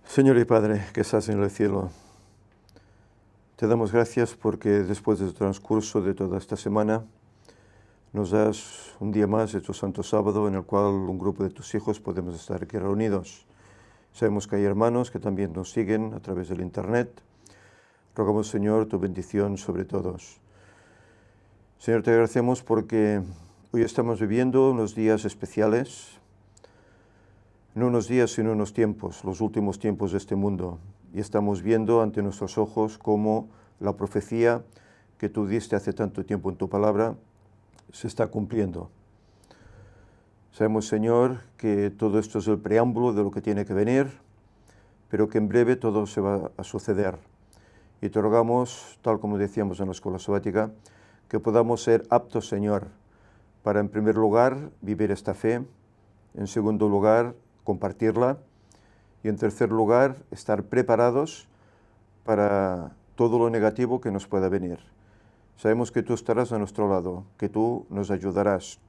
Señor y Padre, que estás en el cielo, te damos gracias porque después del transcurso de toda esta semana nos das un día más de tu Santo Sábado en el cual un grupo de tus hijos podemos estar aquí reunidos. Sabemos que hay hermanos que también nos siguen a través del Internet. Rogamos, Señor, tu bendición sobre todos. Señor, te agradecemos porque hoy estamos viviendo unos días especiales, no unos días, sino unos tiempos, los últimos tiempos de este mundo. Y estamos viendo ante nuestros ojos cómo la profecía que tú diste hace tanto tiempo en tu palabra se está cumpliendo. Sabemos, Señor, que todo esto es el preámbulo de lo que tiene que venir, pero que en breve todo se va a suceder. Y te rogamos, tal como decíamos en la escuela sabática, que podamos ser aptos, Señor, para en primer lugar vivir esta fe, en segundo lugar compartirla y en tercer lugar estar preparados para todo lo negativo que nos pueda venir. Sabemos que tú estarás a nuestro lado, que tú nos ayudarás.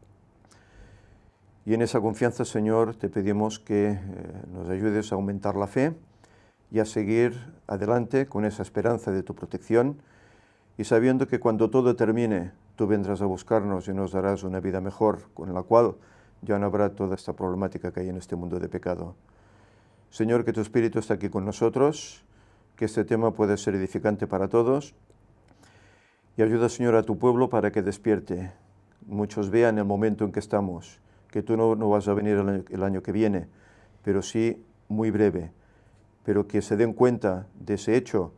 Y en esa confianza, Señor, te pedimos que nos ayudes a aumentar la fe y a seguir adelante con esa esperanza de tu protección y sabiendo que cuando todo termine, tú vendrás a buscarnos y nos darás una vida mejor, con la cual ya no habrá toda esta problemática que hay en este mundo de pecado. Señor, que tu Espíritu está aquí con nosotros, que este tema pueda ser edificante para todos y ayuda, Señor, a tu pueblo para que despierte. Muchos vean el momento en que estamos, que tú no vas a venir el año que viene, pero sí muy breve, pero que se den cuenta de ese hecho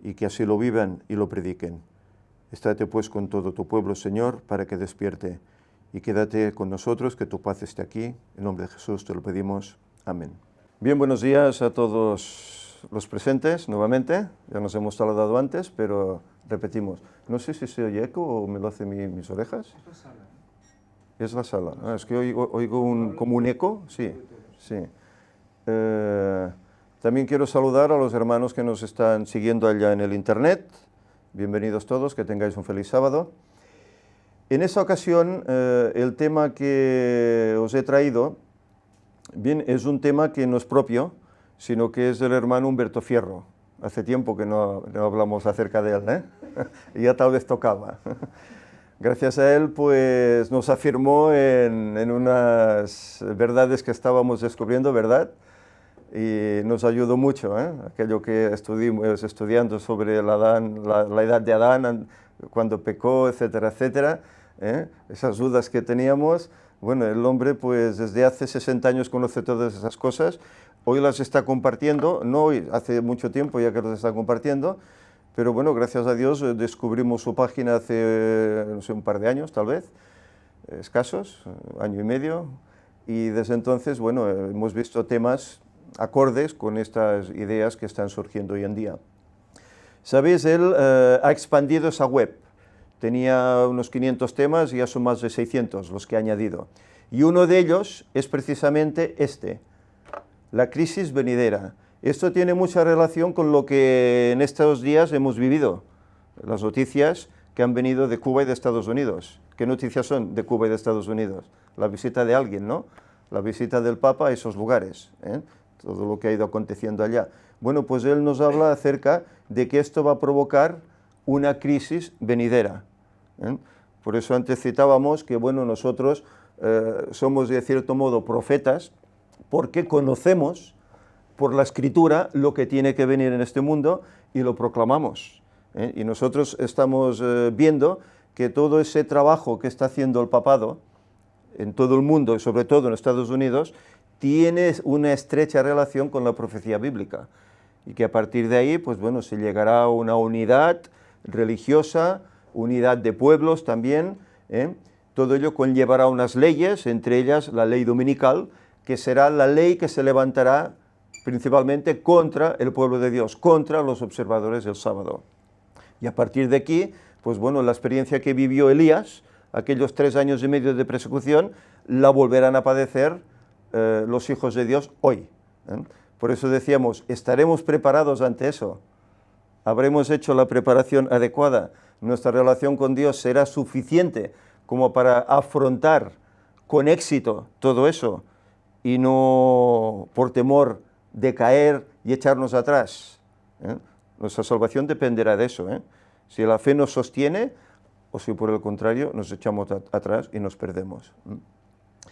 y que así lo vivan y lo prediquen. Estate pues con todo tu pueblo, Señor, para que despierte. Y quédate con nosotros, que tu paz esté aquí. En nombre de Jesús te lo pedimos. Amén. Bien, buenos días a todos los presentes nuevamente. Ya nos hemos saludado antes, pero repetimos. No sé si se oye eco o me lo hacen mis orejas. Es la sala. Es la sala. Ah, es que oigo como un eco. Sí, sí. También quiero saludar a los hermanos que nos están siguiendo allá en el Internet. Bienvenidos todos, que tengáis un feliz sábado. En esta ocasión, el tema que os he traído, bien, es un tema que no es propio, sino que es del hermano Humberto Fierro. Hace tiempo que no hablamos acerca de él, ¿eh? Y ya tal vez tocaba. Gracias a él, pues, nos afirmó en unas verdades que estábamos descubriendo, ¿verdad? Y nos ayudó mucho, ¿eh? Aquello que estuvimos estudiando sobre la edad de Adán, cuando pecó, etcétera, etcétera, esas dudas que teníamos. Bueno, el hombre pues desde hace 60 años conoce todas esas cosas, hoy las está compartiendo, no hoy, hace mucho tiempo ya que las está compartiendo, pero bueno, gracias a Dios descubrimos su página hace, no sé, un par de años tal vez, escasos, año y medio, y desde entonces, bueno, hemos visto temas acordes con estas ideas que están surgiendo hoy en día. Sabéis, él ha expandido esa web. Tenía unos 500 temas y ya son más de 600 los que ha añadido. Y uno de ellos es precisamente este, la crisis venidera. Esto tiene mucha relación con lo que en estos días hemos vivido, las noticias que han venido de Cuba y de Estados Unidos. ¿Qué noticias son de Cuba y de Estados Unidos? La visita de alguien, ¿no? La visita del Papa a esos lugares, ¿eh? Todo lo que ha ido aconteciendo allá. Bueno, pues él nos habla acerca de que esto va a provocar una crisis venidera, ¿eh? Por eso antes citábamos que, bueno, nosotros somos de cierto modo profetas porque conocemos por la Escritura lo que tiene que venir en este mundo y lo proclamamos, ¿eh? Y nosotros estamos viendo que todo ese trabajo que está haciendo el papado en todo el mundo y sobre todo en Estados Unidos tiene una estrecha relación con la profecía bíblica y que a partir de ahí, pues bueno, se llegará a una unidad religiosa, unidad de pueblos también, ¿eh? Todo ello conllevará unas leyes, entre ellas la ley dominical, que será la ley que se levantará principalmente contra el pueblo de Dios, contra los observadores del sábado. Y a partir de aquí, pues bueno, la experiencia que vivió Elías, aquellos 3 años y medio de persecución, la volverán a padecer los hijos de Dios hoy, ¿eh? Por eso decíamos, ¿estaremos preparados ante eso? ¿Habremos hecho la preparación adecuada? ¿Nuestra relación con Dios será suficiente como para afrontar con éxito todo eso? y no por temor de caer y echarnos atrás. Nuestra salvación dependerá de eso. Si la fe nos sostiene o si por el contrario nos echamos atrás y nos perdemos.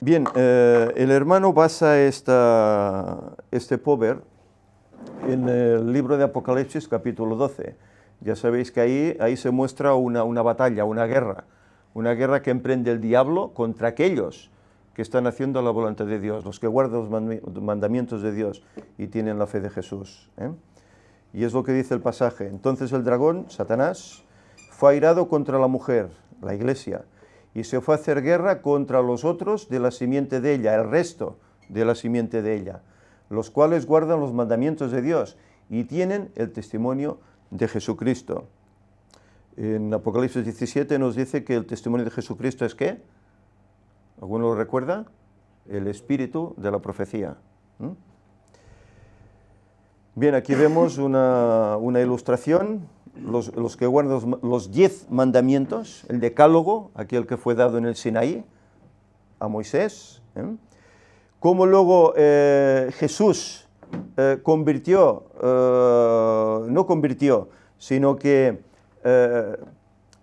Bien, el hermano basa este pover en el libro de Apocalipsis capítulo 12. Ya sabéis que ahí se muestra una batalla, una guerra que emprende el diablo contra aquellos que están haciendo la voluntad de Dios, los que guardan los mandamientos de Dios y tienen la fe de Jesús. Y es lo que dice el pasaje. Entonces el dragón, Satanás, fue airado contra la mujer, la iglesia, y se fue a hacer guerra contra los otros de la simiente de ella, el resto de la simiente de ella, los cuales guardan los mandamientos de Dios y tienen el testimonio de Jesucristo. En Apocalipsis 17 nos dice que el testimonio de Jesucristo es ¿qué? ¿Alguno lo recuerda? El espíritu de la profecía. Bien, aquí vemos una ilustración, los que guardan los 10 mandamientos, el decálogo, aquel que fue dado en el Sinaí a Moisés. Cómo luego Jesús no convirtió, sino que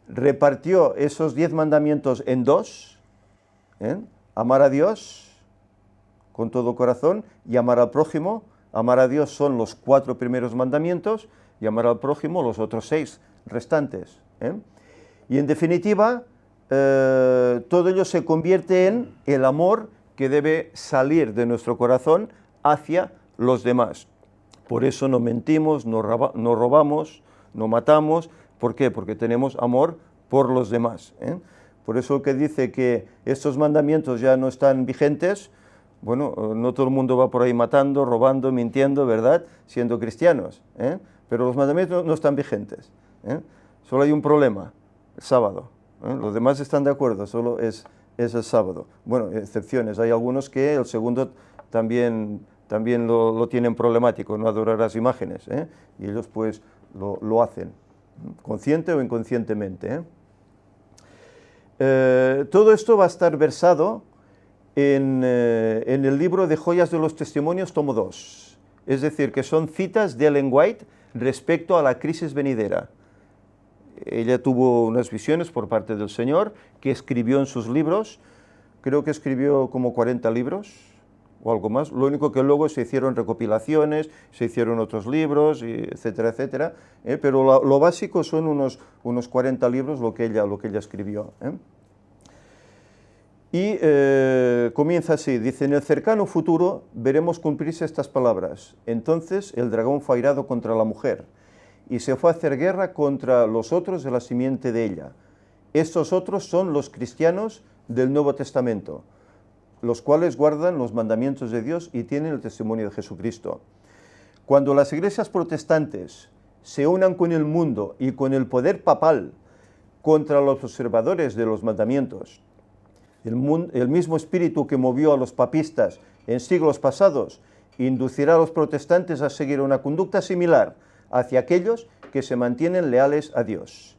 repartió esos 10 mandamientos en 2, amar a Dios con todo corazón y amar al prójimo. Amar a Dios son los 4 primeros mandamientos y amar al prójimo los otros 6 restantes. Y en definitiva, todo ello se convierte en el amor que debe salir de nuestro corazón hacia los demás. Por eso no mentimos, no robamos, no matamos. ¿Por qué? Porque tenemos amor por los demás. Por eso que dice que estos mandamientos ya no están vigentes. Bueno, no todo el mundo va por ahí matando, robando, mintiendo, ¿verdad? Siendo cristianos. Pero los mandamientos no están vigentes. Solo hay un problema, el sábado. Los demás están de acuerdo, solo es el sábado. Bueno, excepciones. Hay algunos que el segundo también lo tienen problemático, no adorarás imágenes. Y ellos pues lo hacen, consciente o inconscientemente. Todo esto va a estar versado en el libro de Joyas de los Testimonios, tomo 2. Es decir, que son citas de Ellen White respecto a la crisis venidera. Ella tuvo unas visiones por parte del Señor que escribió en sus libros. Creo que escribió como 40 libros o algo más. Lo único que luego se hicieron recopilaciones, se hicieron otros libros, etcétera, etcétera. Pero lo básico son unos 40 libros lo que ella escribió. Y comienza así, dice: en el cercano futuro veremos cumplirse estas palabras. Entonces el dragón fue airado contra la mujer y se fue a hacer guerra contra los otros de la simiente de ella. Estos otros son los cristianos del Nuevo Testamento, los cuales guardan los mandamientos de Dios y tienen el testimonio de Jesucristo. Cuando las iglesias protestantes se unan con el mundo y con el poder papal contra los observadores de los mandamientos, el mismo espíritu que movió a los papistas en siglos pasados inducirá a los protestantes a seguir una conducta similar hacia aquellos que se mantienen leales a Dios.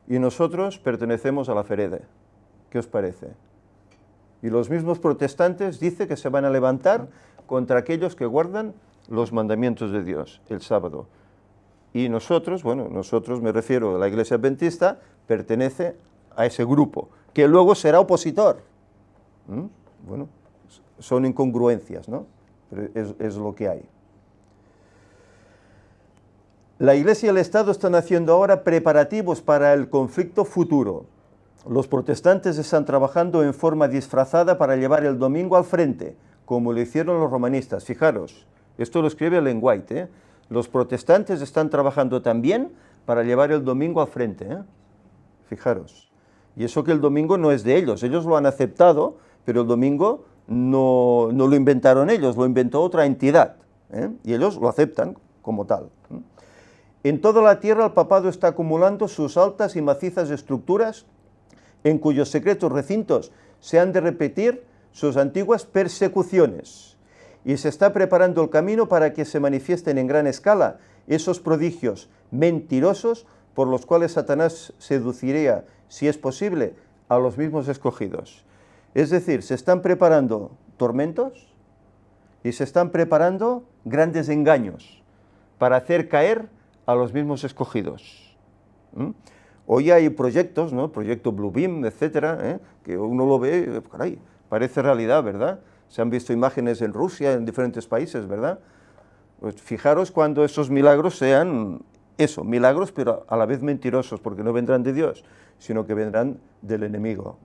Y nosotros pertenecemos a la Ferede. ¿Qué os parece? Y los mismos protestantes dice que se van a levantar contra aquellos que guardan los mandamientos de Dios el sábado. Y nosotros, me refiero a la Iglesia Adventista, pertenece a ese grupo, que luego será opositor. Bueno, son incongruencias, ¿no? Pero es lo que hay. La Iglesia y el Estado están haciendo ahora preparativos para el conflicto futuro. Los protestantes están trabajando en forma disfrazada para llevar el domingo al frente, como lo hicieron los romanistas. Fijaros, esto lo escribe Ellen White. Los protestantes están trabajando también para llevar el domingo al frente. Fijaros. Y eso que el domingo no es de ellos lo han aceptado, pero el domingo no lo inventaron ellos, lo inventó otra entidad. Y ellos lo aceptan como tal. En toda la tierra el papado está acumulando sus altas y macizas estructuras en cuyos secretos recintos se han de repetir sus antiguas persecuciones. Y se está preparando el camino para que se manifiesten en gran escala esos prodigios mentirosos por los cuales Satanás seduciría, si es posible, a los mismos escogidos. Es decir, se están preparando tormentos, y se están preparando grandes engaños para hacer caer a los mismos escogidos. Hoy hay proyectos, ¿no? Proyecto Bluebeam, etcétera, que uno lo ve, caray, parece realidad, ¿verdad? Se han visto imágenes en Rusia, en diferentes países, ¿verdad? Pues fijaros cuando esos milagros sean eso, milagros, pero a la vez mentirosos, porque no vendrán de Dios, sino que vendrán del enemigo.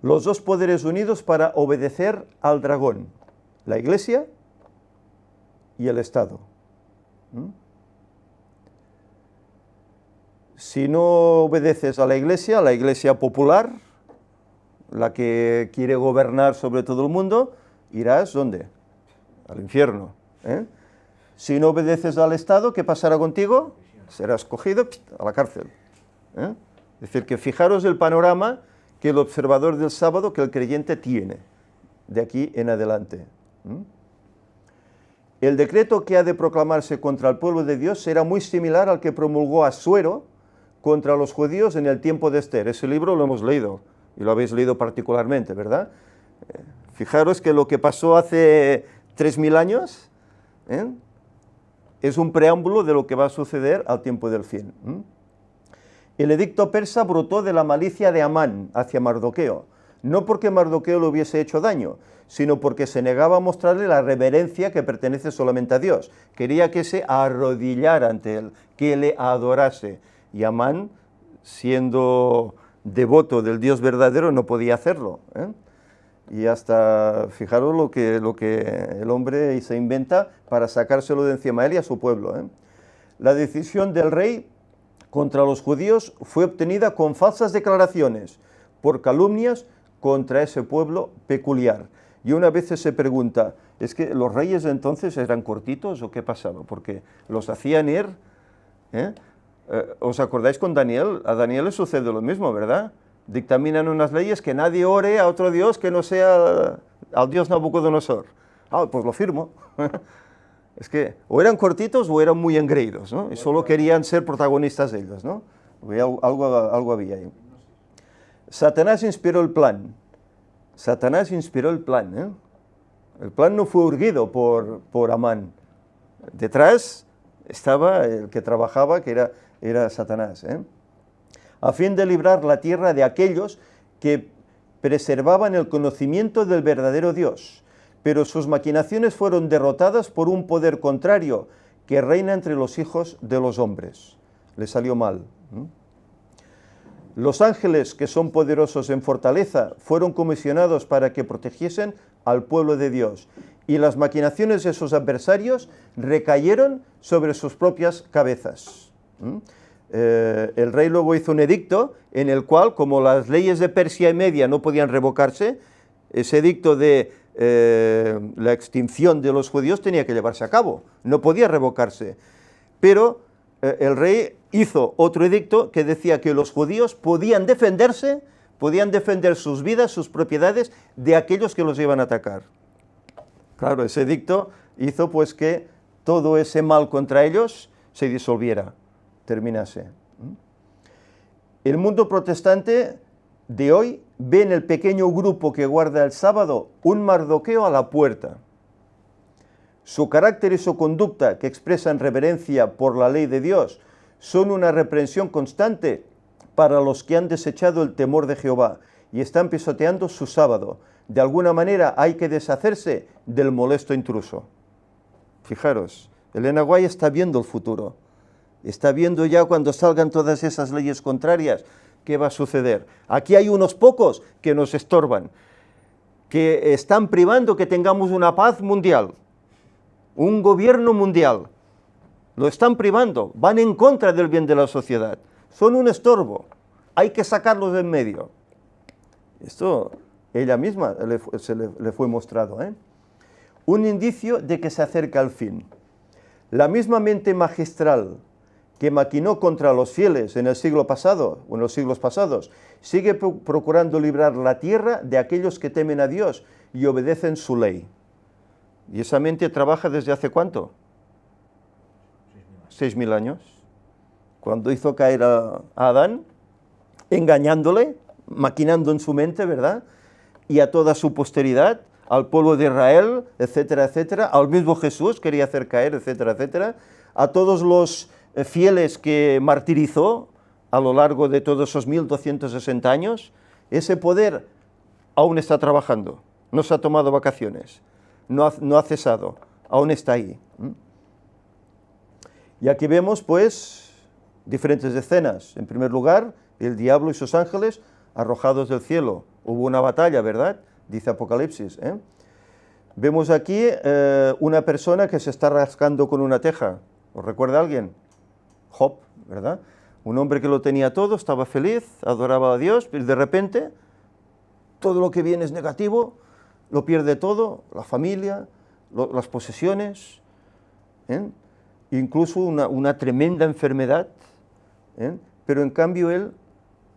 Los dos poderes unidos para obedecer al dragón, la Iglesia y el Estado. Si no obedeces a la Iglesia popular, la que quiere gobernar sobre todo el mundo, irás, ¿dónde? Al infierno. Si no obedeces al Estado, ¿qué pasará contigo? Serás cogido a la cárcel. Es decir, que fijaros el panorama que el observador del sábado, que el creyente tiene, de aquí en adelante. El decreto que ha de proclamarse contra el pueblo de Dios será muy similar al que promulgó Asuero contra los judíos en el tiempo de Esther. Ese libro lo hemos leído, y lo habéis leído particularmente, ¿verdad? Fijaros que lo que pasó hace 3000 años es un preámbulo de lo que va a suceder al tiempo del fin. El edicto persa brotó de la malicia de Amán hacia Mardoqueo, no porque Mardoqueo le hubiese hecho daño, sino porque se negaba a mostrarle la reverencia que pertenece solamente a Dios. Quería que se arrodillara ante él, que le adorase. Y Amán, siendo devoto del Dios verdadero, no podía hacerlo. Y hasta, fijaros lo que el hombre se inventa para sacárselo de encima a él y a su pueblo. La decisión del rey contra los judíos fue obtenida con falsas declaraciones, por calumnias contra ese pueblo peculiar. Y una vez se pregunta, ¿es que los reyes de entonces eran cortitos o qué pasaba? Porque los hacían ir, ¿os acordáis con Daniel? A Daniel le sucede lo mismo, ¿verdad? Dictaminan unas leyes que nadie ore a otro Dios que no sea al Dios Nabucodonosor. Pues lo firmo. Es que o eran cortitos o eran muy engreídos, ¿no? Y solo querían ser protagonistas ellos, ¿no? Algo había ahí. Satanás inspiró el plan. Satanás inspiró el plan, El plan no fue urgido por Amán. Detrás estaba el que trabajaba, que era Satanás, a fin de librar la tierra de aquellos que preservaban el conocimiento del verdadero Dios. Pero sus maquinaciones fueron derrotadas por un poder contrario que reina entre los hijos de los hombres. Le salió mal. Los ángeles, que son poderosos en fortaleza, fueron comisionados para que protegiesen al pueblo de Dios, y las maquinaciones de sus adversarios recayeron sobre sus propias cabezas. El rey luego hizo un edicto en el cual, como las leyes de Persia y Media no podían revocarse, ese edicto de la extinción de los judíos tenía que llevarse a cabo, no podía revocarse. Pero el rey hizo otro edicto que decía que los judíos podían defenderse, podían defender sus vidas, sus propiedades, de aquellos que los iban a atacar. Claro, ese edicto hizo pues que todo ese mal contra ellos se disolviera, terminase. El mundo protestante de hoy ve en el pequeño grupo que guarda el sábado un Mardoqueo a la puerta. Su carácter y su conducta, que expresan reverencia por la ley de Dios, son una reprensión constante para los que han desechado el temor de Jehová y están pisoteando su sábado. De alguna manera hay que deshacerse del molesto intruso. Fijaros, Elena White está viendo el futuro. Está viendo ya cuando salgan todas esas leyes contrarias, ¿qué va a suceder? Aquí hay unos pocos que nos estorban, que están privando que tengamos una paz mundial, un gobierno mundial. Lo están privando, van en contra del bien de la sociedad. Son un estorbo, hay que sacarlos de en medio. Esto ella misma le fue mostrado, Un indicio de que se acerca el fin. La misma mente magistral que maquinó contra los fieles en el siglo pasado, o en los siglos pasados, sigue procurando librar la tierra de aquellos que temen a Dios y obedecen su ley. ¿Y esa mente trabaja desde hace cuánto? 6000 años. Cuando hizo caer a Adán, engañándole, maquinando en su mente, ¿verdad? Y a toda su posteridad, al pueblo de Israel, etcétera, etcétera, al mismo Jesús quería hacer caer, etcétera, etcétera, a todos los fieles que martirizó a lo largo de todos esos 1260 años. Ese poder aún está trabajando, no se ha tomado vacaciones, no ha cesado, aún está ahí. Y aquí vemos, pues, diferentes escenas. En primer lugar, el diablo y sus ángeles arrojados del cielo. Hubo una batalla, ¿verdad? Dice Apocalipsis. Vemos aquí una persona que se está rascando con una teja. ¿Os recuerda alguien? Job, ¿verdad? Un hombre que lo tenía todo, estaba feliz, adoraba a Dios, pero de repente todo lo que viene es negativo, lo pierde todo, la familia, las posesiones, incluso una tremenda enfermedad, pero en cambio él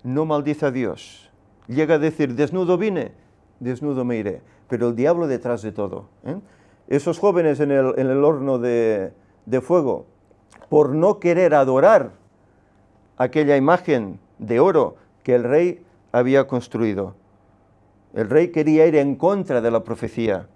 no maldice a Dios. Llega a decir, desnudo vine, desnudo me iré, pero el diablo detrás de todo. Esos jóvenes en el horno de fuego, por no querer adorar aquella imagen de oro que el rey había construido. El rey quería ir en contra de la profecía.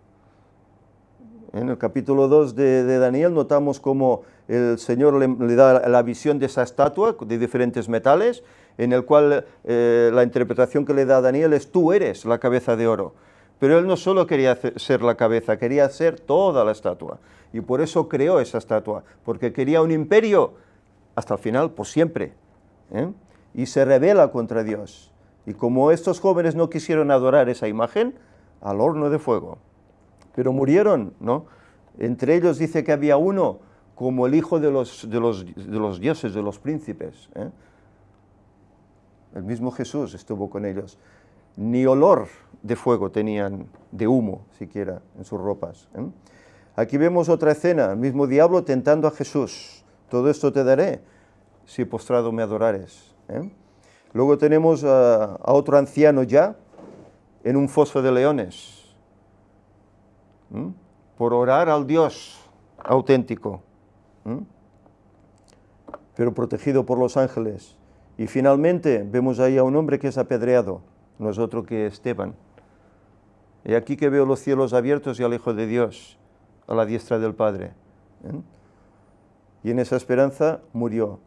En el capítulo 2 de Daniel notamos cómo el Señor le da la visión de esa estatua de diferentes metales, en el cual la interpretación que le da a Daniel es: tú eres la cabeza de oro. Pero él no solo quería ser la cabeza, quería ser toda la estatua. Y por eso creó esa estatua, porque quería un imperio hasta el final, por siempre. Y se rebela contra Dios. Y como estos jóvenes no quisieron adorar esa imagen, al horno de fuego. Pero murieron, ¿no? Entre ellos dice que había uno como el hijo de los dioses, de los príncipes. El mismo Jesús estuvo con ellos. Ni olor de fuego tenían, de humo siquiera, en sus ropas. Aquí vemos otra escena, el mismo diablo tentando a Jesús. Todo esto te daré si postrado me adorares. Luego tenemos a otro anciano ya en un foso de leones, por orar al Dios auténtico, pero protegido por los ángeles. Y finalmente vemos ahí a un hombre que es apedreado, no es otro que Esteban. Y aquí que veo los cielos abiertos y al Hijo de Dios a la diestra del Padre. Y en esa esperanza murió.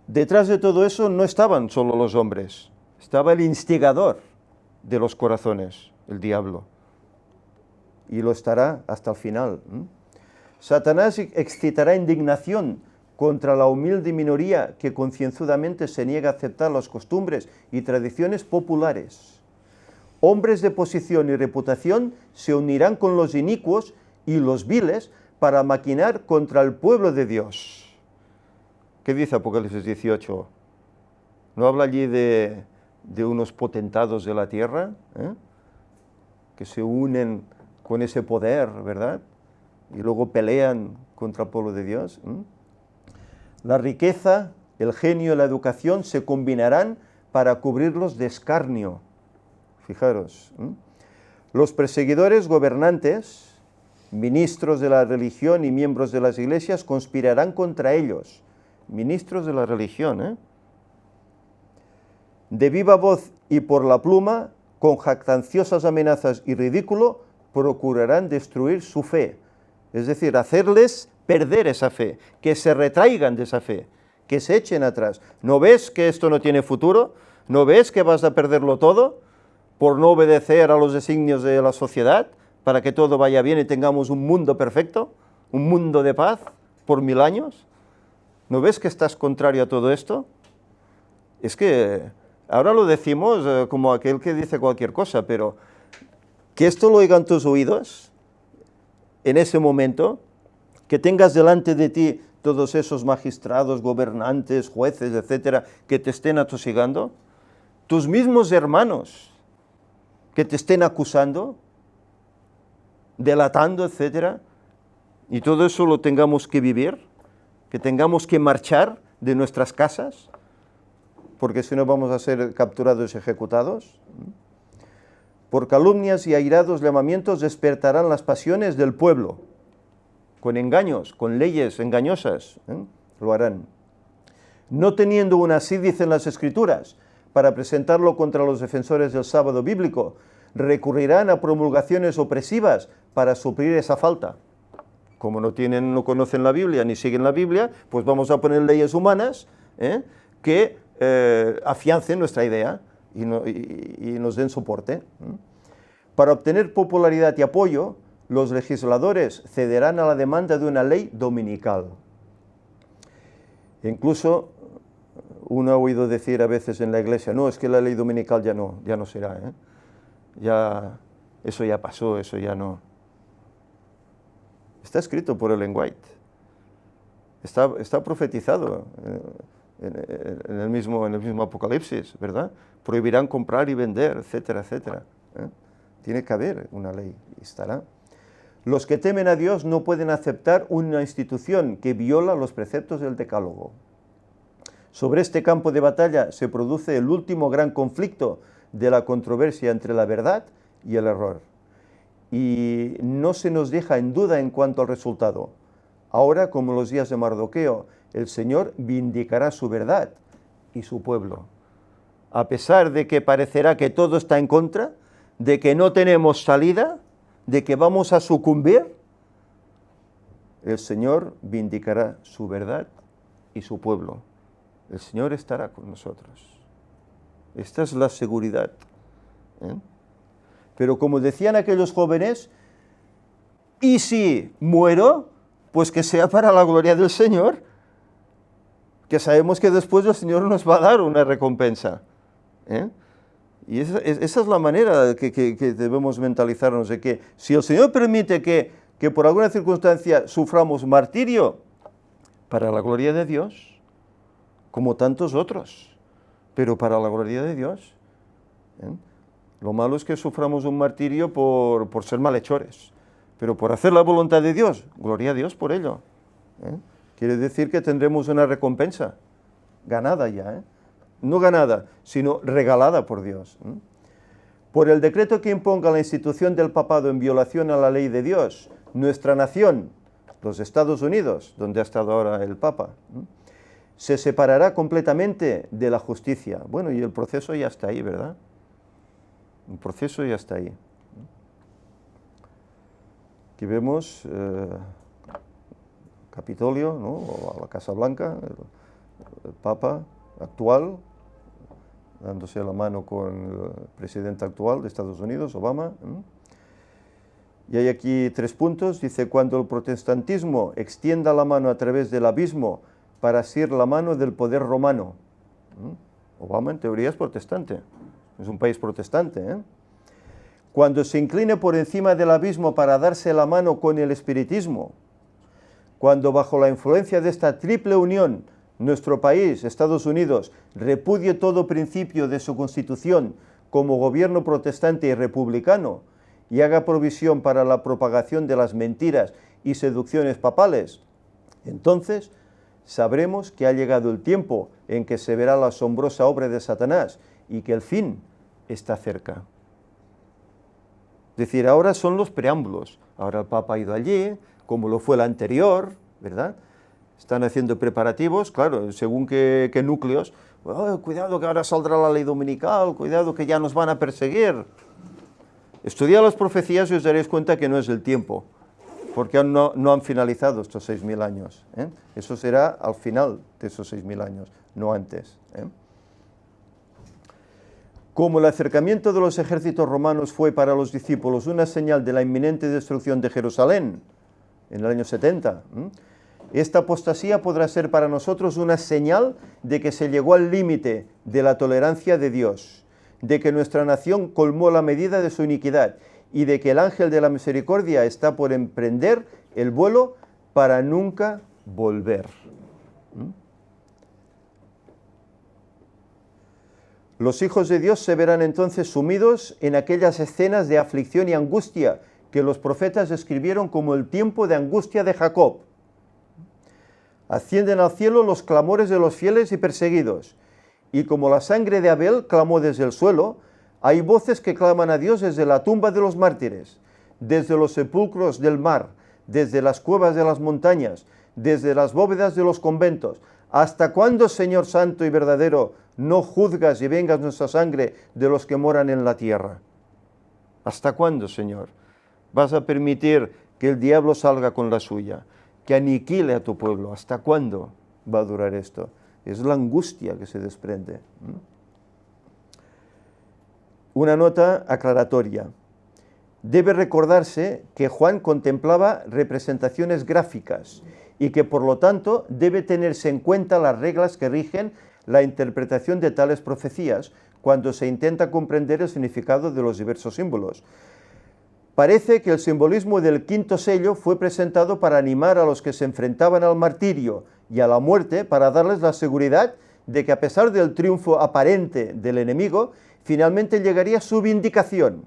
Detrás de todo eso no estaban solo los hombres, estaba el instigador de los corazones, el diablo. Y lo estará hasta el final. Satanás excitará indignación contra la humilde minoría que concienzudamente se niega a aceptar las costumbres y tradiciones populares. Hombres de posición y reputación se unirán con los inicuos y los viles para maquinar contra el pueblo de Dios. ¿Qué dice Apocalipsis 18? ¿No habla allí de unos potentados de la tierra? Que se unen con ese poder, ¿verdad? Y luego pelean contra el pueblo de Dios. La riqueza, el genio y la educación se combinarán para cubrirlos de escarnio. Fijaros. Los perseguidores gobernantes, ministros de la religión y miembros de las iglesias conspirarán contra ellos. Ministros de la religión, De viva voz y por la pluma, con jactanciosas amenazas y ridículo, procurarán destruir su fe. Es decir, hacerles perder esa fe, que se retraigan de esa fe, que se echen atrás. ¿No ves que esto no tiene futuro? ¿No ves que vas a perderlo todo por no obedecer a los designios de la sociedad para que todo vaya bien y tengamos un mundo perfecto, un mundo de paz por 1000 años? ¿No ves que estás contrario a todo esto? Es que ahora lo decimos como aquel que dice cualquier cosa, pero que esto lo oigan tus oídos en ese momento, que tengas delante de ti todos esos magistrados, gobernantes, jueces, etcétera, que te estén atosigando, tus mismos hermanos que te estén acusando, delatando, etcétera, y todo eso lo tengamos que vivir, que tengamos que marchar de nuestras casas, porque si no vamos a ser capturados y ejecutados. Por calumnias y airados llamamientos despertarán las pasiones del pueblo, con engaños, con leyes engañosas, lo harán. No teniendo una así, dicen las Escrituras, para presentarlo contra los defensores del sábado bíblico, recurrirán a promulgaciones opresivas para suplir esa falta. Como no conocen la Biblia ni siguen la Biblia, pues vamos a poner leyes humanas que afiancen nuestra idea y nos den soporte. Para obtener popularidad y apoyo, los legisladores cederán a la demanda de una ley dominical. Incluso uno ha oído decir a veces en la iglesia, no, es que la ley dominical ya no será, eso ya pasó, eso ya no. Está escrito por Ellen White, está profetizado en el mismo Apocalipsis, ¿verdad? Prohibirán comprar y vender, etcétera, etcétera. Tiene que haber una ley y estará. Los que temen a Dios no pueden aceptar una institución que viola los preceptos del Decálogo. Sobre este campo de batalla se produce el último gran conflicto de la controversia entre la verdad y el error. Y no se nos deja en duda en cuanto al resultado. Ahora, como en los días de Mardoqueo, el Señor vindicará su verdad y su pueblo. A pesar de que parecerá que todo está en contra, de que no tenemos salida, de que vamos a sucumbir, el Señor vindicará su verdad y su pueblo. El Señor estará con nosotros. Esta es la seguridad. Pero como decían aquellos jóvenes, ¿y si muero? Pues que sea para la gloria del Señor, que sabemos que después el Señor nos va a dar una recompensa. Y esa es la manera que debemos mentalizarnos, de que si el Señor permite que por alguna circunstancia suframos martirio, para la gloria de Dios, como tantos otros, pero para la gloria de Dios. Lo malo es que suframos un martirio por ser malhechores, pero por hacer la voluntad de Dios, gloria a Dios por ello. Quiere decir que tendremos una recompensa, ganada ya, no ganada, sino regalada por Dios. Por el decreto que imponga la institución del papado en violación a la ley de Dios, nuestra nación, los Estados Unidos, donde ha estado ahora el Papa, se separará completamente de la justicia. Bueno, y el proceso ya está ahí, ¿verdad? El proceso ya está ahí. Aquí vemos Capitolio, ¿no? O la Casa Blanca, el Papa actual, dándose la mano con el presidente actual de Estados Unidos, Obama. Y hay aquí 3 puntos. Dice, cuando el protestantismo extienda la mano a través del abismo para asir la mano del poder romano. Obama en teoría es protestante, es un país protestante. Cuando se incline por encima del abismo para darse la mano con el espiritismo, cuando bajo la influencia de esta triple unión, nuestro país, Estados Unidos, repudie todo principio de su constitución como gobierno protestante y republicano y haga provisión para la propagación de las mentiras y seducciones papales, entonces sabremos que ha llegado el tiempo en que se verá la asombrosa obra de Satanás y que el fin está cerca. Es decir, ahora son los preámbulos. Ahora el Papa ha ido allí, como lo fue el anterior, ¿verdad? Están haciendo preparativos, claro, según qué núcleos. Oh, cuidado que ahora saldrá la ley dominical, cuidado que ya nos van a perseguir. Estudiad las profecías y os daréis cuenta que no es el tiempo, porque aún no han finalizado estos 6.000 años. Eso será al final de esos 6.000 años, no antes. Como el acercamiento de los ejércitos romanos fue para los discípulos una señal de la inminente destrucción de Jerusalén en el año 70, esta apostasía podrá ser para nosotros una señal de que se llegó al límite de la tolerancia de Dios, de que nuestra nación colmó la medida de su iniquidad y de que el ángel de la misericordia está por emprender el vuelo para nunca volver. Los hijos de Dios se verán entonces sumidos en aquellas escenas de aflicción y angustia que los profetas describieron como el tiempo de angustia de Jacob. Ascienden al cielo los clamores de los fieles y perseguidos, y como la sangre de Abel clamó desde el suelo, hay voces que claman a Dios desde la tumba de los mártires, desde los sepulcros del mar, desde las cuevas de las montañas, desde las bóvedas de los conventos. ¿Hasta cuándo, Señor santo y verdadero, no juzgas y vengas nuestra sangre de los que moran en la tierra? ¿Hasta cuándo, Señor? ¿Vas a permitir que el diablo salga con la suya, que aniquile a tu pueblo? ¿Hasta cuándo va a durar esto? Es la angustia que se desprende. Una nota aclaratoria. Debe recordarse que Juan contemplaba representaciones gráficas y que por lo tanto debe tenerse en cuenta las reglas que rigen la interpretación de tales profecías cuando se intenta comprender el significado de los diversos símbolos. Parece que el simbolismo del quinto sello fue presentado para animar a los que se enfrentaban al martirio y a la muerte, para darles la seguridad de que a pesar del triunfo aparente del enemigo, finalmente llegaría su vindicación.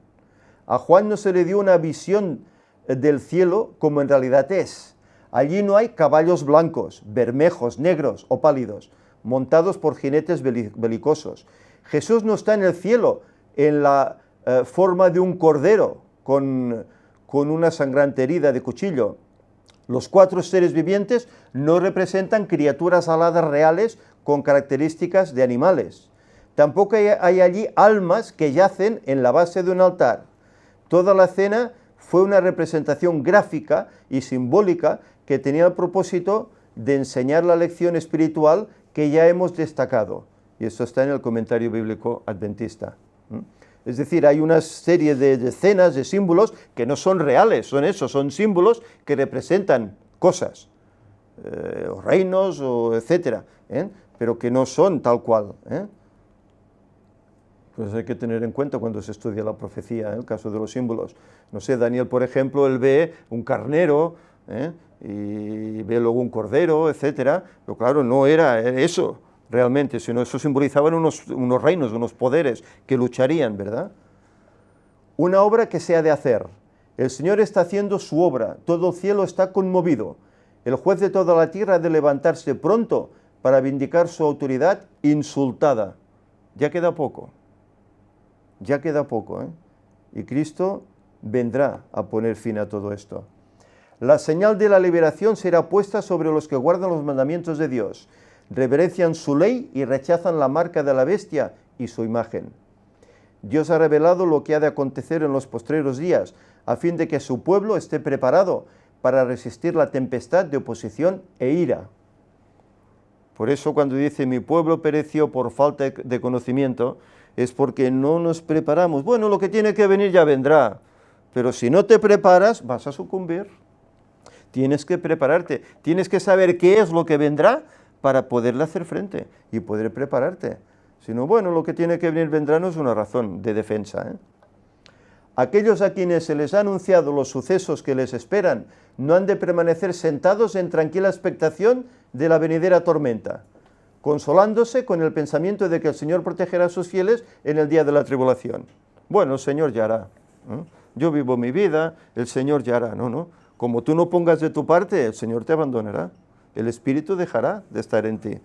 A Juan no se le dio una visión del cielo como en realidad es. Allí no hay caballos blancos, bermejos, negros o pálidos, montados por jinetes belicosos. Jesús no está en el cielo en la forma de un cordero con una sangrante herida de cuchillo. Los 4 seres vivientes no representan criaturas aladas reales con características de animales. Tampoco hay allí almas que yacen en la base de un altar. Toda la escena fue una representación gráfica y simbólica que tenía el propósito de enseñar la lección espiritual que ya hemos destacado. Y esto está en el comentario bíblico adventista. Es decir, hay una serie de escenas, de símbolos que no son reales, son eso, son símbolos que representan cosas, o reinos, o etcétera, pero que no son tal cual. Pues hay que tener en cuenta cuando se estudia la profecía, el caso de los símbolos. No sé, Daniel, por ejemplo, él ve un carnero, y ve luego un cordero, etcétera, pero claro, no era eso realmente, sino eso simbolizaban unos reinos, unos poderes que lucharían, ¿verdad? Una obra que se ha de hacer. El Señor está haciendo su obra, todo el cielo está conmovido. El juez de toda la tierra ha de levantarse pronto para vindicar su autoridad insultada. Ya queda poco. Ya queda poco, y Cristo vendrá a poner fin a todo esto. La señal de la liberación será puesta sobre los que guardan los mandamientos de Dios, reverencian su ley y rechazan la marca de la bestia y su imagen. Dios ha revelado lo que ha de acontecer en los postreros días, a fin de que su pueblo esté preparado para resistir la tempestad de oposición e ira. Por eso cuando dice mi pueblo pereció por falta de conocimiento, es porque no nos preparamos. Bueno, lo que tiene que venir ya vendrá, pero si no te preparas vas a sucumbir. Tienes que prepararte, tienes que saber qué es lo que vendrá para poderle hacer frente y poder prepararte. Si no, bueno, lo que tiene que venir vendrá no es una razón de defensa. Aquellos a quienes se les ha anunciado los sucesos que les esperan no han de permanecer sentados en tranquila expectación de la venidera tormenta, consolándose con el pensamiento de que el Señor protegerá a sus fieles en el día de la tribulación. Bueno, el Señor ya hará. Yo vivo mi vida, el Señor ya hará. No. Como tú no pongas de tu parte, el Señor te abandonará. El Espíritu dejará de estar en ti.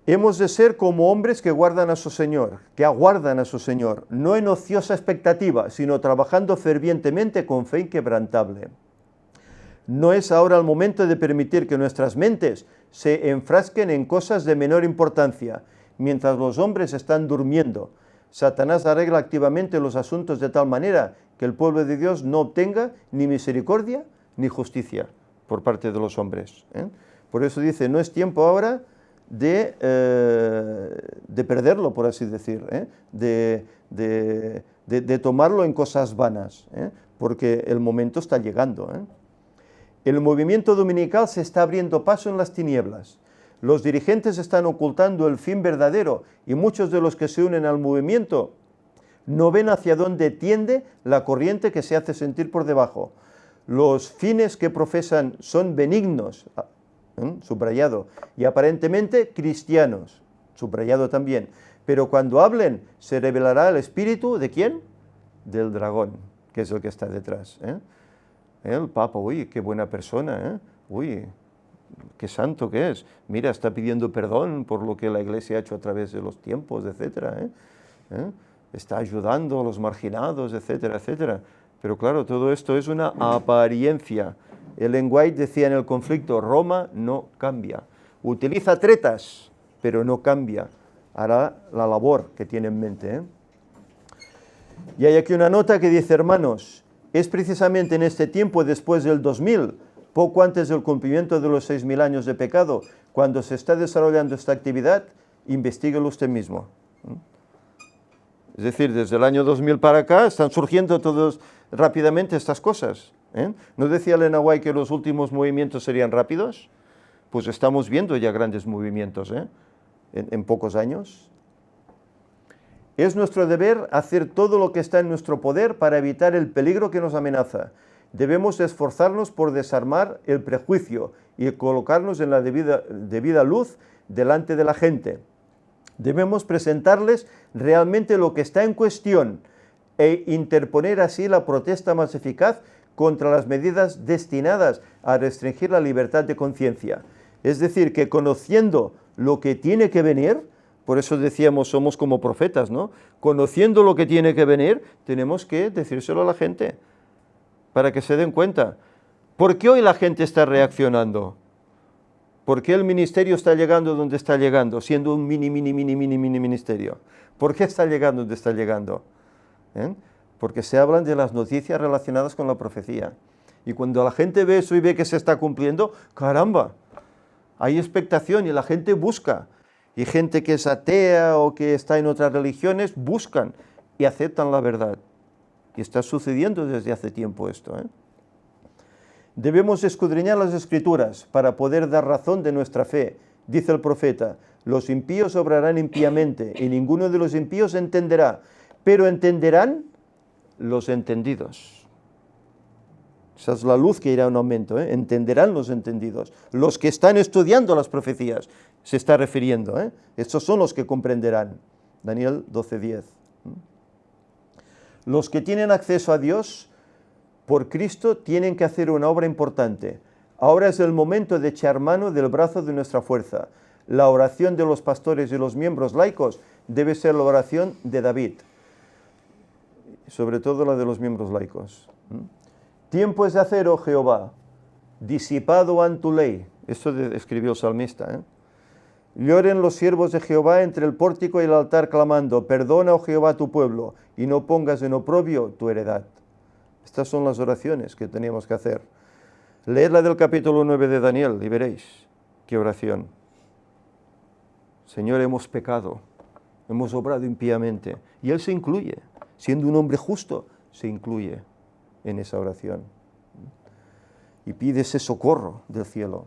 Hemos de ser como hombres que guardan a su Señor, que aguardan a su Señor, no en ociosa expectativa, sino trabajando fervientemente con fe inquebrantable. No es ahora el momento de permitir que nuestras mentes se enfrasquen en cosas de menor importancia, mientras los hombres están durmiendo. Satanás arregla activamente los asuntos de tal manera que el pueblo de Dios no obtenga ni misericordia ni justicia por parte de los hombres. Por eso dice, no es tiempo ahora de perderlo, por así decir, de tomarlo en cosas vanas, porque el momento está llegando. El movimiento dominical se está abriendo paso en las tinieblas. Los dirigentes están ocultando el fin verdadero y muchos de los que se unen al movimiento no ven hacia dónde tiende la corriente que se hace sentir por debajo. Los fines que profesan son benignos, subrayado, y aparentemente cristianos, subrayado también, pero cuando hablen se revelará el espíritu ¿de quién? Del dragón, que es el que está detrás. El Papa, uy, qué buena persona, uy, qué santo que es, mira, está pidiendo perdón por lo que la Iglesia ha hecho a través de los tiempos, etcétera, está ayudando a los marginados, etcétera, etcétera. Pero claro, todo esto es una apariencia. Ellen White decía en el conflicto, Roma no cambia. Utiliza tretas, pero no cambia. Hará la labor que tiene en mente. Y hay aquí una nota que dice, hermanos, es precisamente en este tiempo después del 2000, poco antes del cumplimiento de los 6000 años de pecado, cuando se está desarrollando esta actividad, investíguelo usted mismo. Es decir, desde el año 2000 para acá están surgiendo todos rápidamente estas cosas. ¿No decía Elena White que los últimos movimientos serían rápidos? Pues estamos viendo ya grandes movimientos en pocos años. Es nuestro deber hacer todo lo que está en nuestro poder para evitar el peligro que nos amenaza. Debemos esforzarnos por desarmar el prejuicio y colocarnos en la debida luz delante de la gente. Debemos presentarles realmente lo que está en cuestión e interponer así la protesta más eficaz contra las medidas destinadas a restringir la libertad de conciencia. Es decir, que conociendo lo que tiene que venir, por eso decíamos, somos como profetas, ¿no? Conociendo lo que tiene que venir, tenemos que decírselo a la gente, para que se den cuenta. ¿Por qué hoy la gente está reaccionando? ¿Por qué el ministerio está llegando donde está llegando, siendo un mini ministerio? ¿Por qué está llegando donde está llegando? Porque se hablan de las noticias relacionadas con la profecía. Y cuando la gente ve eso y ve que se está cumpliendo, caramba, hay expectación y la gente busca. Y gente que es atea o que está en otras religiones buscan y aceptan la verdad. Y está sucediendo desde hace tiempo esto. Debemos escudriñar las Escrituras para poder dar razón de nuestra fe. Dice el profeta, los impíos obrarán impíamente y ninguno de los impíos entenderá, pero entenderán los entendidos. Esa es la luz que irá en aumento, entenderán los entendidos. Los que están estudiando las profecías, se está refiriendo, estos son los que comprenderán. Daniel 12:10. Los que tienen acceso a Dios por Cristo tienen que hacer una obra importante. Ahora es el momento de echar mano del brazo de nuestra fuerza. La oración de los pastores y los miembros laicos debe ser la oración de David, sobre todo la de los miembros laicos. Tiempo es de hacer, oh Jehová, disipado han tu ley. Esto escribió el salmista. Lloren los siervos de Jehová entre el pórtico y el altar clamando, perdona, oh Jehová, a tu pueblo, y no pongas en oprobio tu heredad. Estas son las oraciones que teníamos que hacer. Leed la del capítulo 9 de Daniel y veréis qué oración. Señor, hemos pecado, hemos obrado impíamente. Y Él se incluye, siendo un hombre justo, se incluye en esa oración. Y pide ese socorro del cielo.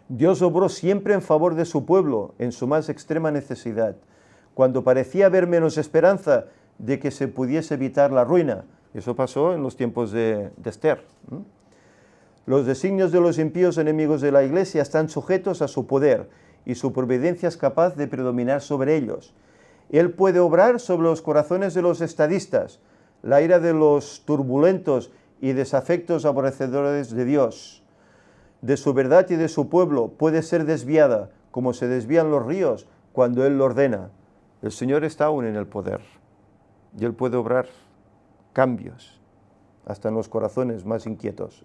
Dios obró siempre en favor de su pueblo en su más extrema necesidad. Cuando parecía haber menos esperanza de que se pudiese evitar la ruina. Eso pasó en los tiempos de Esther. Los designios de los impíos enemigos de la Iglesia están sujetos a su poder y su providencia es capaz de predominar sobre ellos. Él puede obrar sobre los corazones de los estadistas, la ira de los turbulentos y desafectos aborrecedores de Dios. De su verdad y de su pueblo puede ser desviada, como se desvían los ríos cuando Él lo ordena. El Señor está aún en el poder y Él puede obrar cambios hasta en los corazones más inquietos.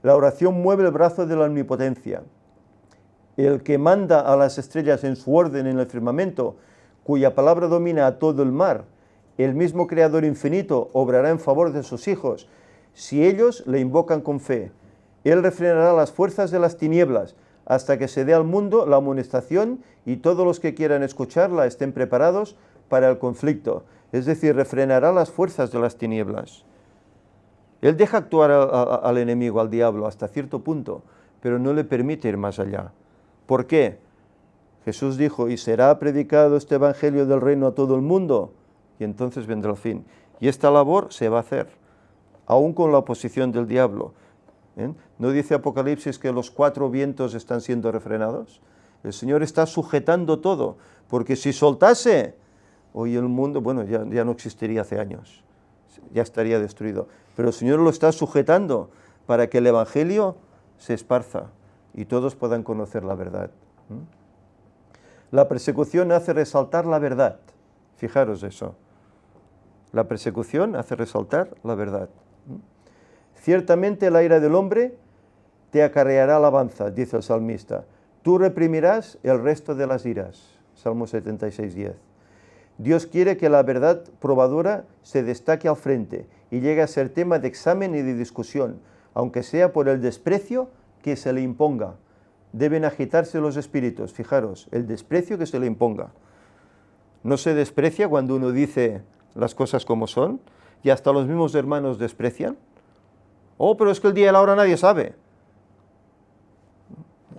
La oración mueve el brazo de la omnipotencia. El que manda a las estrellas en su orden en el firmamento, cuya palabra domina a todo el mar, el mismo Creador infinito obrará en favor de sus hijos, si ellos le invocan con fe. Él refrenará las fuerzas de las tinieblas, hasta que se dé al mundo la amonestación y todos los que quieran escucharla estén preparados para el conflicto. Es decir, refrenará las fuerzas de las tinieblas. Él deja actuar al enemigo, al diablo, hasta cierto punto, pero no le permite ir más allá. ¿Por qué? Jesús dijo, y será predicado este evangelio del reino a todo el mundo, y entonces vendrá el fin. Y esta labor se va a hacer, aún con la oposición del diablo. ¿No dice Apocalipsis que los 4 vientos están siendo refrenados? El Señor está sujetando todo, porque si soltase, hoy el mundo, bueno, ya no existiría hace años, ya estaría destruido. Pero el Señor lo está sujetando para que el Evangelio se esparza y todos puedan conocer la verdad. La persecución hace resaltar la verdad. Fijaros eso. La persecución hace resaltar la verdad. Ciertamente la ira del hombre te acarreará alabanza, dice el salmista. Tú reprimirás el resto de las iras. Salmo 76:10. Dios quiere que la verdad probadora se destaque al frente y llegue a ser tema de examen y de discusión, aunque sea por el desprecio que se le imponga. Deben agitarse los espíritus, fijaros, el desprecio que se le imponga. No se desprecia cuando uno dice las cosas como son, y hasta los mismos hermanos desprecian. Oh, pero es que el día y la hora nadie sabe.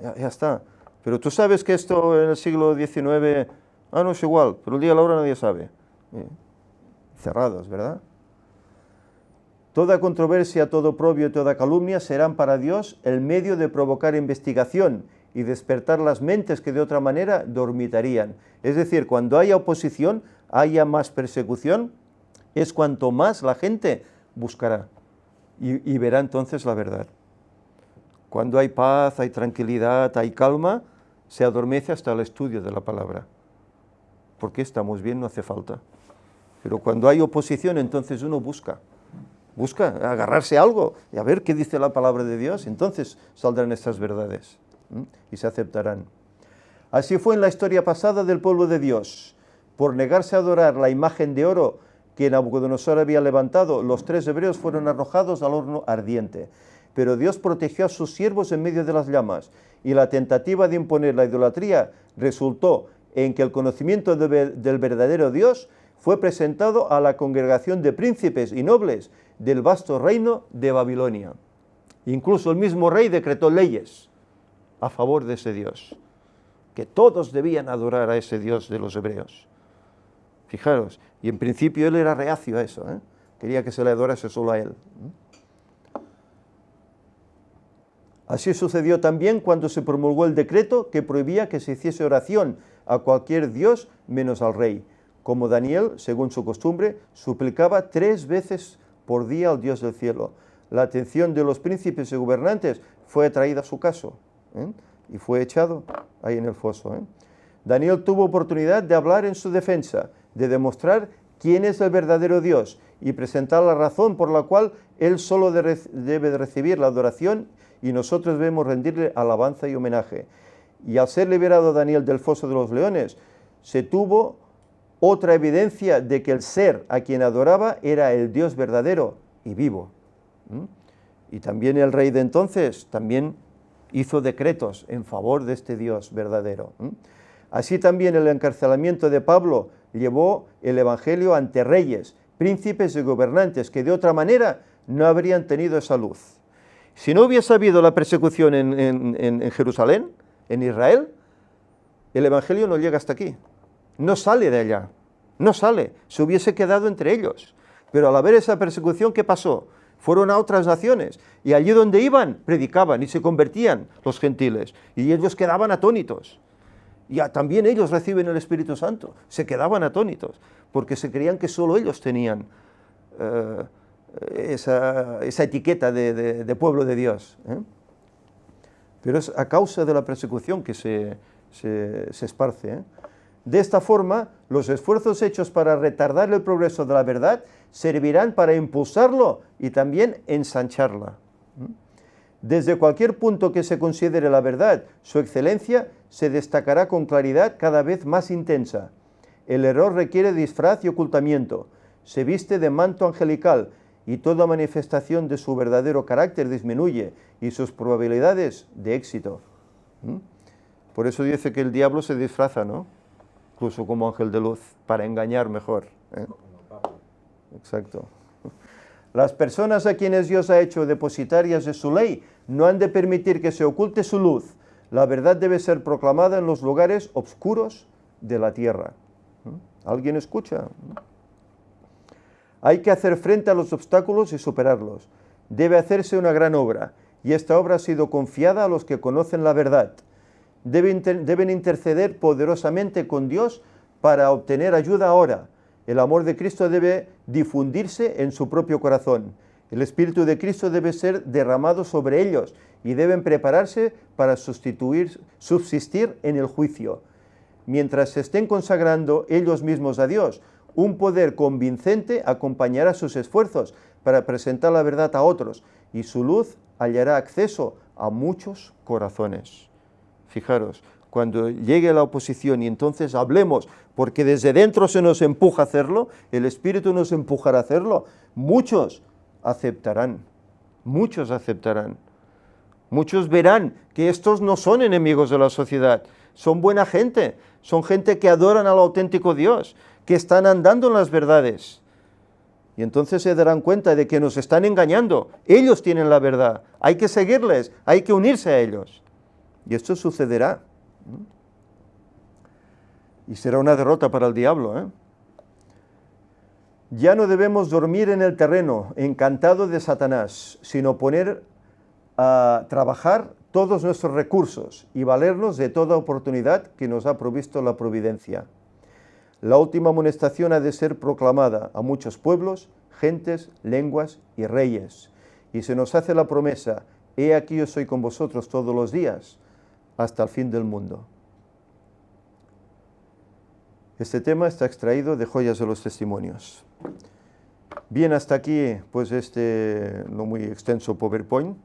Ya está. Pero tú sabes que esto en el siglo XIX, no es igual, pero el día y la hora nadie sabe. Cerrados, ¿verdad? Toda controversia, todo oprobio y toda calumnia serán para Dios el medio de provocar investigación y despertar las mentes que de otra manera dormitarían. Es decir, cuando haya oposición, haya más persecución, es cuanto más la gente buscará y verá entonces la verdad. Cuando hay paz, hay tranquilidad, hay calma, se adormece hasta el estudio de la palabra. Porque estamos bien, no hace falta. Pero cuando hay oposición, entonces uno busca agarrarse a algo y a ver qué dice la palabra de Dios, entonces saldrán estas verdades y se aceptarán. Así fue en la historia pasada del pueblo de Dios. Por negarse a adorar la imagen de oro que Nabucodonosor había levantado, los 3 hebreos fueron arrojados al horno ardiente. Pero Dios protegió a sus siervos en medio de las llamas, y la tentativa de imponer la idolatría resultó en que el conocimiento del verdadero Dios fue presentado a la congregación de príncipes y nobles del vasto reino de Babilonia. Incluso el mismo rey decretó leyes a favor de ese Dios, que todos debían adorar a ese Dios de los hebreos. Fijaros, y en principio él era reacio a eso, quería que se le adorase solo a él. Así sucedió también cuando se promulgó el decreto que prohibía que se hiciese oración a cualquier dios menos al rey, como Daniel, según su costumbre, suplicaba 3 veces por día al Dios del cielo. La atención de los príncipes y gobernantes fue atraída a su caso, y fue echado ahí en el foso. Daniel tuvo oportunidad de hablar en su defensa, de demostrar quién es el verdadero Dios y presentar la razón por la cual él solo debe de recibir la adoración y nosotros debemos rendirle alabanza y homenaje. Y al ser liberado Daniel del foso de los leones, se tuvo otra evidencia de que el ser a quien adoraba era el Dios verdadero y vivo. Y también el rey de entonces también hizo decretos en favor de este Dios verdadero. Así también el encarcelamiento de Pablo llevó el evangelio ante reyes, príncipes y gobernantes que de otra manera no habrían tenido esa luz. Si no hubiese habido la persecución en Jerusalén, en Israel, el evangelio no llega hasta aquí. No sale de allá, no sale, se hubiese quedado entre ellos. Pero al haber esa persecución, ¿qué pasó? Fueron a otras naciones y allí donde iban predicaban y se convertían los gentiles y ellos quedaban atónitos. Y también ellos reciben el Espíritu Santo, se quedaban atónitos porque se creían que solo ellos tenían esa etiqueta de pueblo de Dios. Pero es a causa de la persecución que se esparce. De esta forma, los esfuerzos hechos para retardar el progreso de la verdad servirán para impulsarlo y también ensancharla. Desde cualquier punto que se considere la verdad, su excelencia se destacará con claridad cada vez más intensa. El error requiere disfraz y ocultamiento, se viste de manto angelical y toda manifestación de su verdadero carácter disminuye y sus probabilidades de éxito. Por eso dice que el diablo se disfraza, ¿no? Incluso como ángel de luz, para engañar mejor. Exacto. Las personas a quienes Dios ha hecho depositarias de su ley no han de permitir que se oculte su luz. La verdad debe ser proclamada en los lugares oscuros de la tierra. ¿Alguien escucha? Hay que hacer frente a los obstáculos y superarlos. Debe hacerse una gran obra, y esta obra ha sido confiada a los que conocen la verdad. Deben interceder poderosamente con Dios para obtener ayuda ahora. El amor de Cristo debe difundirse en su propio corazón. El Espíritu de Cristo debe ser derramado sobre ellos y deben prepararse para subsistir en el juicio. Mientras se estén consagrando ellos mismos a Dios, un poder convincente acompañará sus esfuerzos para presentar la verdad a otros y su luz hallará acceso a muchos corazones. Fijaros, cuando llegue la oposición y entonces hablemos, porque desde dentro se nos empuja a hacerlo, el Espíritu nos empujará a hacerlo, muchos aceptarán, muchos aceptarán. Muchos verán que estos no son enemigos de la sociedad, son buena gente, son gente que adoran al auténtico Dios, que están andando en las verdades. Y entonces se darán cuenta de que nos están engañando, ellos tienen la verdad, hay que seguirles, hay que unirse a ellos. Y esto sucederá. Y será una derrota para el diablo, ¿eh? Ya no debemos dormir en el terreno, encantado de Satanás, sino poner a trabajar todos nuestros recursos y valernos de toda oportunidad que nos ha provisto la providencia. La última amonestación ha de ser proclamada a muchos pueblos, gentes, lenguas y reyes. Y se nos hace la promesa, he aquí yo soy con vosotros todos los días, hasta el fin del mundo. Este tema está extraído de Joyas de los Testimonios. Bien, hasta aquí pues este no muy extenso PowerPoint,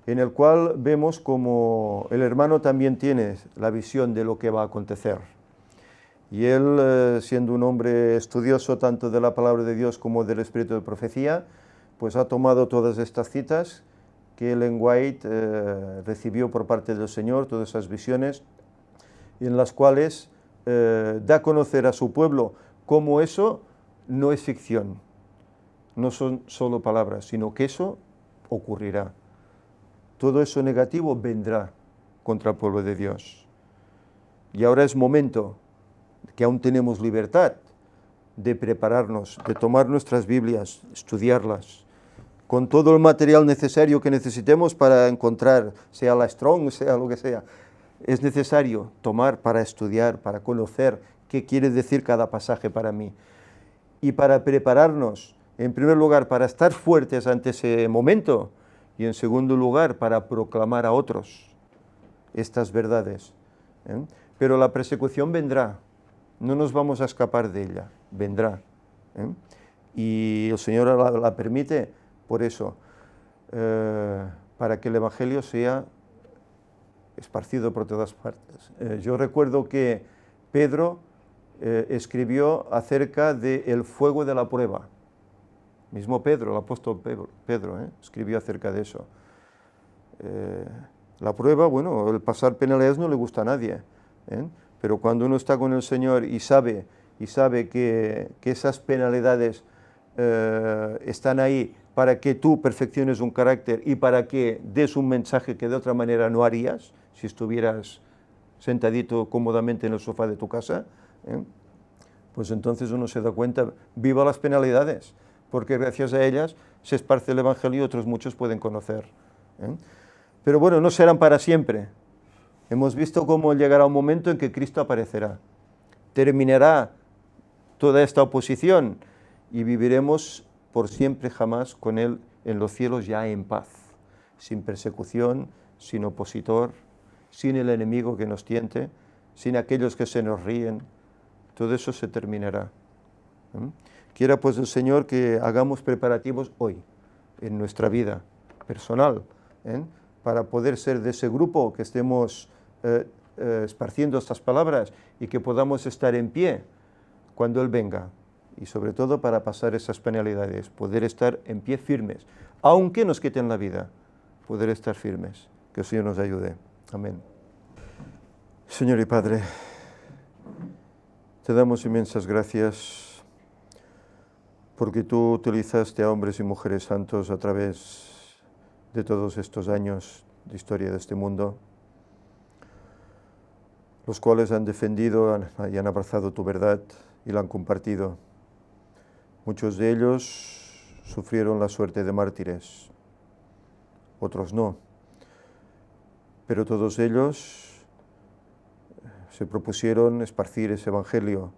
en el cual vemos como el hermano también tiene la visión de lo que va a acontecer. Y él, siendo un hombre estudioso tanto de la palabra de Dios como del espíritu de profecía, pues ha tomado todas estas citas que Ellen White recibió por parte del Señor, todas esas visiones, en las cuales da a conocer a su pueblo cómo eso no es ficción, no son solo palabras, sino que eso ocurrirá. Todo eso negativo vendrá contra el pueblo de Dios. Y ahora es momento, que aún tenemos libertad, de prepararnos, de tomar nuestras Biblias, estudiarlas, con todo el material necesario que necesitemos para encontrar, sea la Strong, sea lo que sea. Es necesario tomar para estudiar, para conocer qué quiere decir cada pasaje para mí. Y para prepararnos, en primer lugar, para estar fuertes ante ese momento, y en segundo lugar, para proclamar a otros estas verdades. Pero la persecución vendrá, no nos vamos a escapar de ella, vendrá. Y el Señor la permite por eso, para que el Evangelio sea esparcido por todas partes. Yo recuerdo que Pedro escribió acerca del fuego de la prueba. Mismo Pedro, el apóstol Pedro, escribió acerca de eso. La prueba, bueno, el pasar penalidades no le gusta a nadie, pero cuando uno está con el Señor y sabe que esas penalidades están ahí para que tú perfecciones un carácter y para que des un mensaje que de otra manera no harías si estuvieras sentadito cómodamente en el sofá de tu casa, pues entonces uno se da cuenta, viva las penalidades, porque gracias a ellas se esparce el Evangelio y otros muchos pueden conocer. Pero bueno, no serán para siempre. Hemos visto cómo llegará un momento en que Cristo aparecerá. Terminará toda esta oposición y viviremos por siempre jamás con Él en los cielos ya en paz, sin persecución, sin opositor, sin el enemigo que nos tiente, sin aquellos que se nos ríen. Todo eso se terminará. Quiera pues el Señor que hagamos preparativos hoy, en nuestra vida personal, para poder ser de ese grupo que estemos esparciendo estas palabras y que podamos estar en pie cuando Él venga. Y sobre todo para pasar esas penalidades, poder estar en pie firmes, aunque nos quiten la vida, poder estar firmes. Que el Señor nos ayude. Amén. Señor y Padre, te damos inmensas gracias porque tú utilizaste a hombres y mujeres santos a través de todos estos años de historia de este mundo, los cuales han defendido y han abrazado tu verdad y la han compartido. Muchos de ellos sufrieron la suerte de mártires, otros no, pero todos ellos se propusieron esparcir ese Evangelio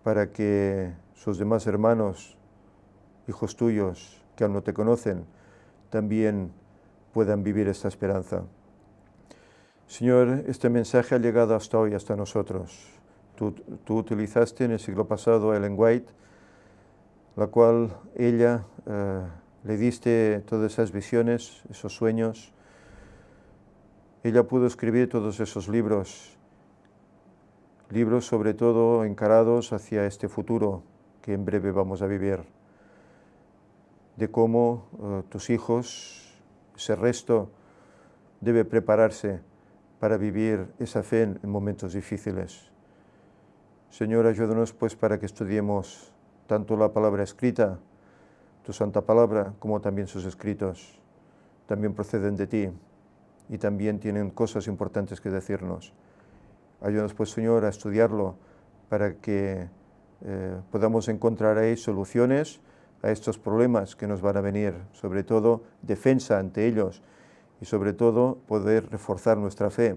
para que sus demás hermanos, hijos tuyos que aún no te conocen, también puedan vivir esta esperanza. Señor, este mensaje ha llegado hasta hoy, hasta nosotros. Tú utilizaste en el siglo pasado a Ellen White, la cual ella le diste todas esas visiones, esos sueños. Ella pudo escribir todos esos libros libros sobre todo encarados hacia este futuro que en breve vamos a vivir, de cómo tus hijos, ese resto, debe prepararse para vivir esa fe en momentos difíciles. Señor, ayúdanos pues para que estudiemos tanto la palabra escrita, tu santa palabra, como también sus escritos. También proceden de ti y también tienen cosas importantes que decirnos. Ayúdanos pues, Señor, a estudiarlo para que podamos encontrar ahí soluciones a estos problemas que nos van a venir, sobre todo defensa ante ellos y sobre todo poder reforzar nuestra fe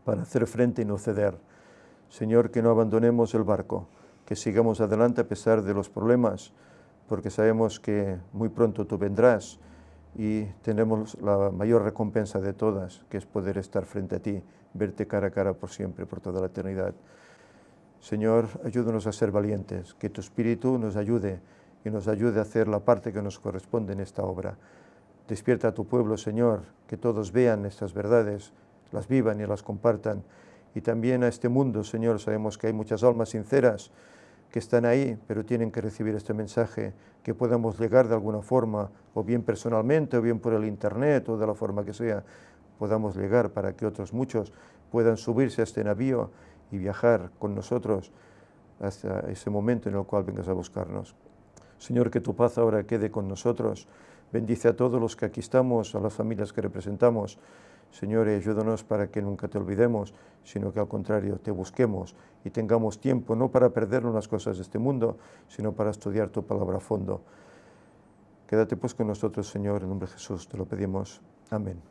para hacer frente y no ceder. Señor, que no abandonemos el barco, que sigamos adelante a pesar de los problemas, porque sabemos que muy pronto tú vendrás y tenemos la mayor recompensa de todas, que es poder estar frente a ti, verte cara a cara por siempre, por toda la eternidad. Señor, ayúdanos a ser valientes, que tu Espíritu nos ayude y nos ayude a hacer la parte que nos corresponde en esta obra. Despierta a tu pueblo, Señor, que todos vean estas verdades, las vivan y las compartan. Y también a este mundo, Señor, sabemos que hay muchas almas sinceras que están ahí, pero tienen que recibir este mensaje, que podamos llegar de alguna forma, o bien personalmente, o bien por el internet, o de la forma que sea, podamos llegar para que otros muchos puedan subirse a este navío y viajar con nosotros hasta ese momento en el cual vengas a buscarnos. Señor, que tu paz ahora quede con nosotros. Bendice a todos los que aquí estamos, a las familias que representamos. Señor, ayúdanos para que nunca te olvidemos, sino que al contrario te busquemos y tengamos tiempo no para perdernos las cosas de este mundo, sino para estudiar tu palabra a fondo. Quédate pues con nosotros, Señor, en nombre de Jesús te lo pedimos. Amén.